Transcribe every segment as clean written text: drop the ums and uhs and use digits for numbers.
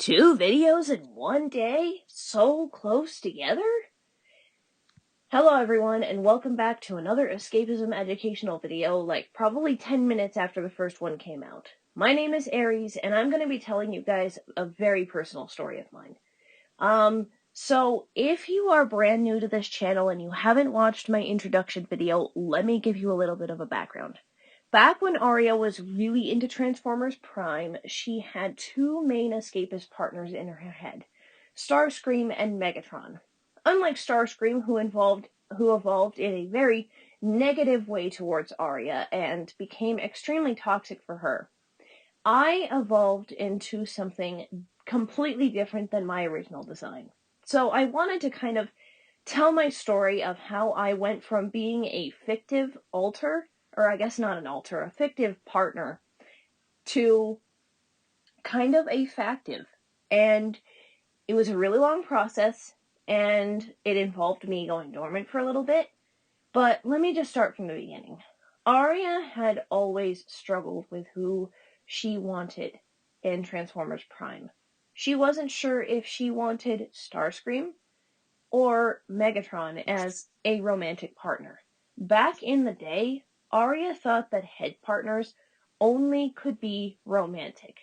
Two videos in one day? So close together? Hello everyone, and welcome back to another escapism educational video, like probably 10 minutes after the first one came out. My name is Aries, and I'm going to be telling you guys a very personal story of mine. So if you are brand new to this channel and you haven't watched my introduction video, let me give you a little bit of a background. Back when Aria was really into Transformers Prime, she had two main escapist partners in her head, Starscream and Megatron. Unlike Starscream, who evolved in a very negative way towards Aria and became extremely toxic for her, I evolved into something completely different than my original design. So I wanted to kind of tell my story of how I went from being a fictive alter, or I guess not an alter, a fictive partner, to kind of a factive. And it was a really long process, and it involved me going dormant for a little bit. But let me just start from the beginning. Aria had always struggled with who she wanted in Transformers Prime. She wasn't sure if she wanted Starscream or Megatron as a romantic partner. Back in the day, Aria thought that head partners only could be romantic,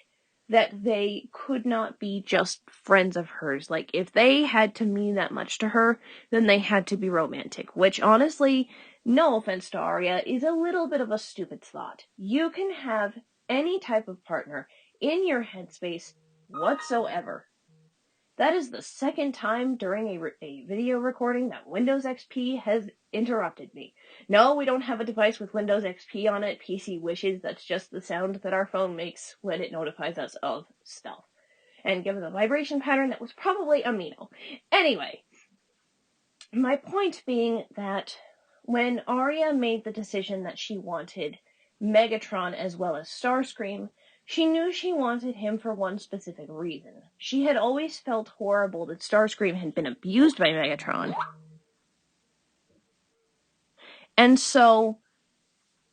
that they could not be just friends of hers. Like, if they had to mean that much to her, then they had to be romantic, which honestly, no offense to Aria, is a little bit of a stupid thought. You can have any type of partner in your headspace whatsoever. That is the second time during a video recording that Windows XP has interrupted me. No, we don't have a device with Windows XP on it. PC wishes. That's just the sound that our phone makes when it notifies us of stuff. And given the vibration pattern, that was probably Amino. Anyway, my point being that when Aria made the decision that she wanted Megatron as well as Starscream, she knew she wanted him for one specific reason. She had always felt horrible that Starscream had been abused by Megatron. And so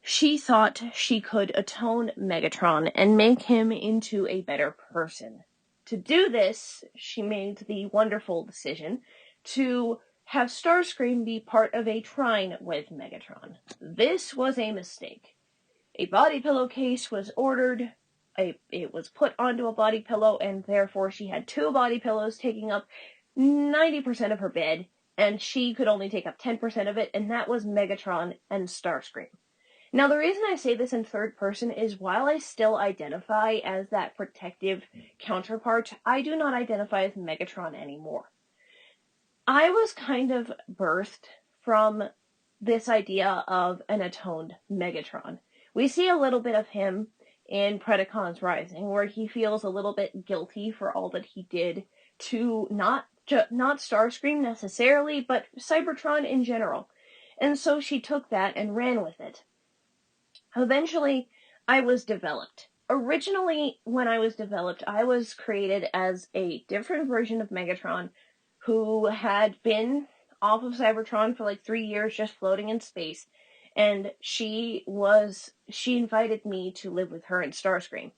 she thought she could atone Megatron and make him into a better person. To do this, she made the wonderful decision to have Starscream be part of a trine with Megatron. This was a mistake. A body pillow case was ordered, it was put onto a body pillow, and therefore she had two body pillows taking up 90% of her bed, and she could only take up 10% of it, and that was Megatron and Starscream. Now, the reason I say this in third person is while I still identify as that protective counterpart, I do not identify as Megatron anymore. I was kind of birthed from this idea of an atoned Megatron. We see a little bit of him in Predacons Rising, where he feels a little bit guilty for all that he did to not Starscream necessarily, but Cybertron in general. And so she took that and ran with it. Eventually, I was developed. Originally, when I was developed, I was created as a different version of Megatron who had been off of Cybertron for like 3 years just floating in space, and she invited me to live with her in Starscream.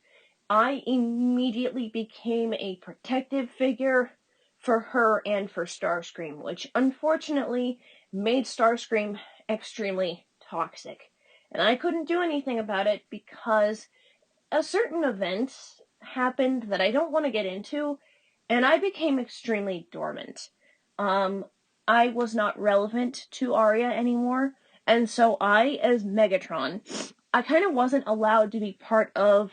I immediately became a protective figure for her and for Starscream, which unfortunately made Starscream extremely toxic. And I couldn't do anything about it because a certain event happened that I don't want to get into, and I became extremely dormant. I was not relevant to Aria anymore, and so I, as Megatron, I kind of wasn't allowed to be part of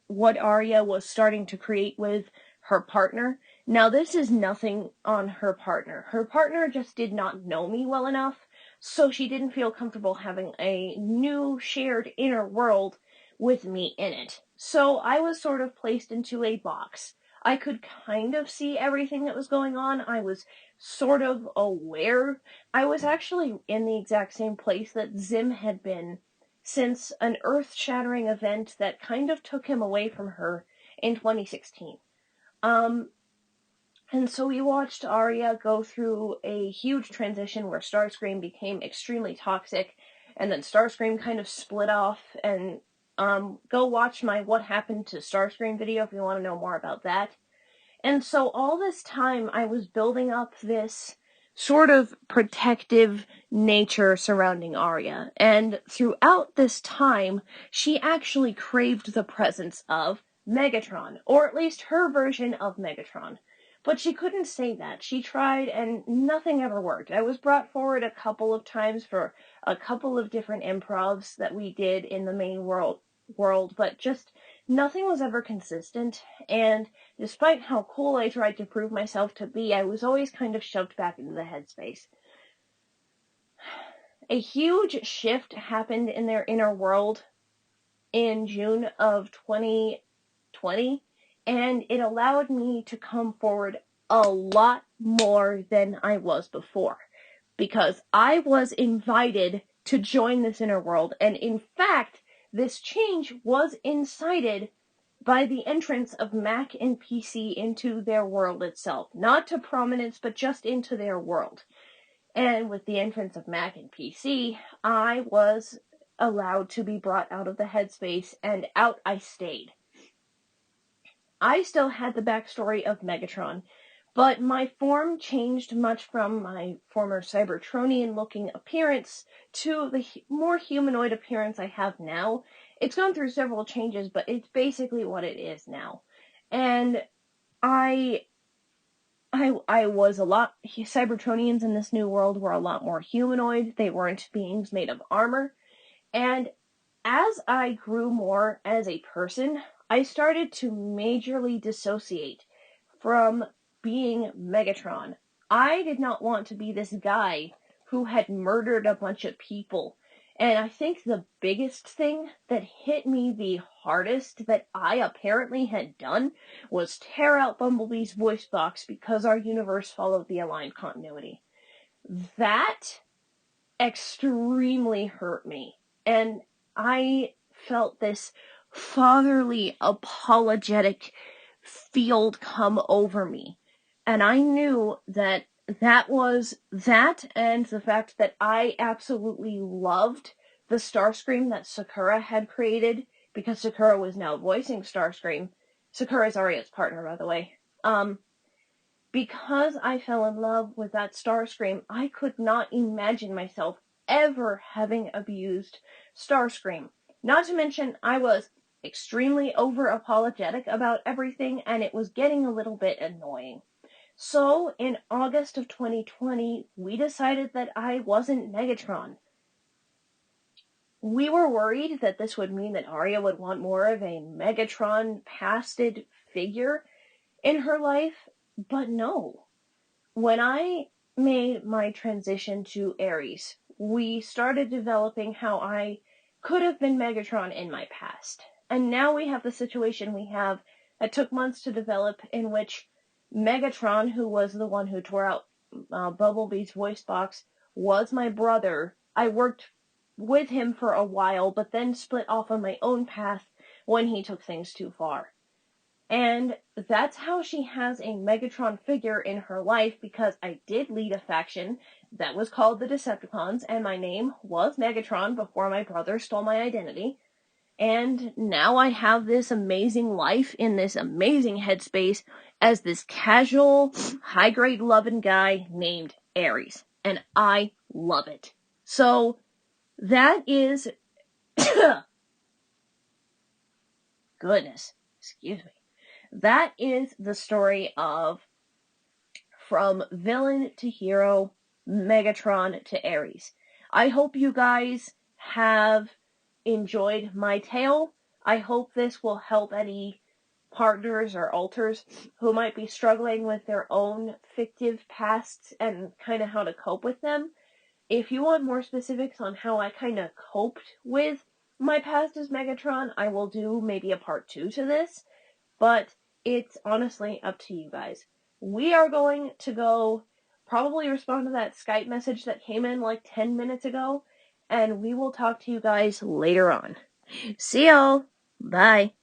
what Aria was starting to create with her partner. Now, this is nothing on her partner. Her partner just did not know me well enough, so she didn't feel comfortable having a new shared inner world with me in it. So I was sort of placed into a box. I could kind of see everything that was going on. I was sort of aware. I was actually in the exact same place that Zim had been since an earth-shattering event that kind of took him away from her in 2016. And so we watched Aria go through a huge transition where Starscream became extremely toxic, and then Starscream kind of split off, and go watch my What Happened to Starscream video if you want to know more about that. And so all this time I was building up this sort of protective nature surrounding Arya. And throughout this time, she actually craved the presence of Megatron, or at least her version of Megatron. But she couldn't say that. She tried and nothing ever worked. I was brought forward a couple of times for a couple of different improvs that we did in the main world, but just nothing was ever consistent. And despite how cool I tried to prove myself to be, I was always kind of shoved back into the headspace. A huge shift happened in their inner world in June of 2020, and it allowed me to come forward a lot more than I was before, because I was invited to join this inner world, and in fact, this change was incited by the entrance of Mac and PC into their world itself. Not to prominence, but just into their world. And with the entrance of Mac and PC, I was allowed to be brought out of the headspace, and out I stayed. I still had the backstory of Megatron, but my form changed much from my former Cybertronian-looking appearance to the more humanoid appearance I have now. It's gone through several changes, but it's basically what it is now. And I was a lot... Cybertronians in this new world were a lot more humanoid. They weren't beings made of armor. And as I grew more as a person, I started to majorly dissociate from being Megatron. I did not want to be this guy who had murdered a bunch of people. And I think the biggest thing that hit me the hardest that I apparently had done was tear out Bumblebee's voice box because our universe followed the aligned continuity. That extremely hurt me. And I felt this fatherly, apologetic field come over me. And I knew that was that, and the fact that I absolutely loved the Starscream that Sakura had created, because Sakura was now voicing Starscream. Sakura's Arya's partner, by the way. Because I fell in love with that Starscream, I could not imagine myself ever having abused Starscream. Not to mention, I was extremely over-apologetic about everything, and it was getting a little bit annoying. So, in August of 2020, we decided that I wasn't Megatron. We were worried that this would mean that Arya would want more of a Megatron-pasted figure in her life, but no. When I made my transition to Aries, we started developing how I could have been Megatron in my past. And now we have the situation we have that took months to develop, in which Megatron, who was the one who tore out Bumblebee's voice box, was my brother. I worked with him for a while, but then split off on my own path when he took things too far. And that's how she has a Megatron figure in her life, because I did lead a faction that was called the Decepticons, and my name was Megatron before my brother stole my identity. And now I have this amazing life in this amazing headspace as this casual, high-grade loving guy named Aries. And I love it. So, that is... Goodness. Excuse me. That is the story of From Villain to Hero, Megatron to Aries. I hope you guys have enjoyed my tale. I hope this will help any partners or alters who might be struggling with their own fictive pasts and kind of how to cope with them. If you want more specifics on how I kind of coped with my past as Megatron, I will do maybe a part 2 to this. But it's honestly up to you guys. We are going to go probably respond to that Skype message that came in like 10 minutes ago, and we will talk to you guys later on. See y'all. Bye.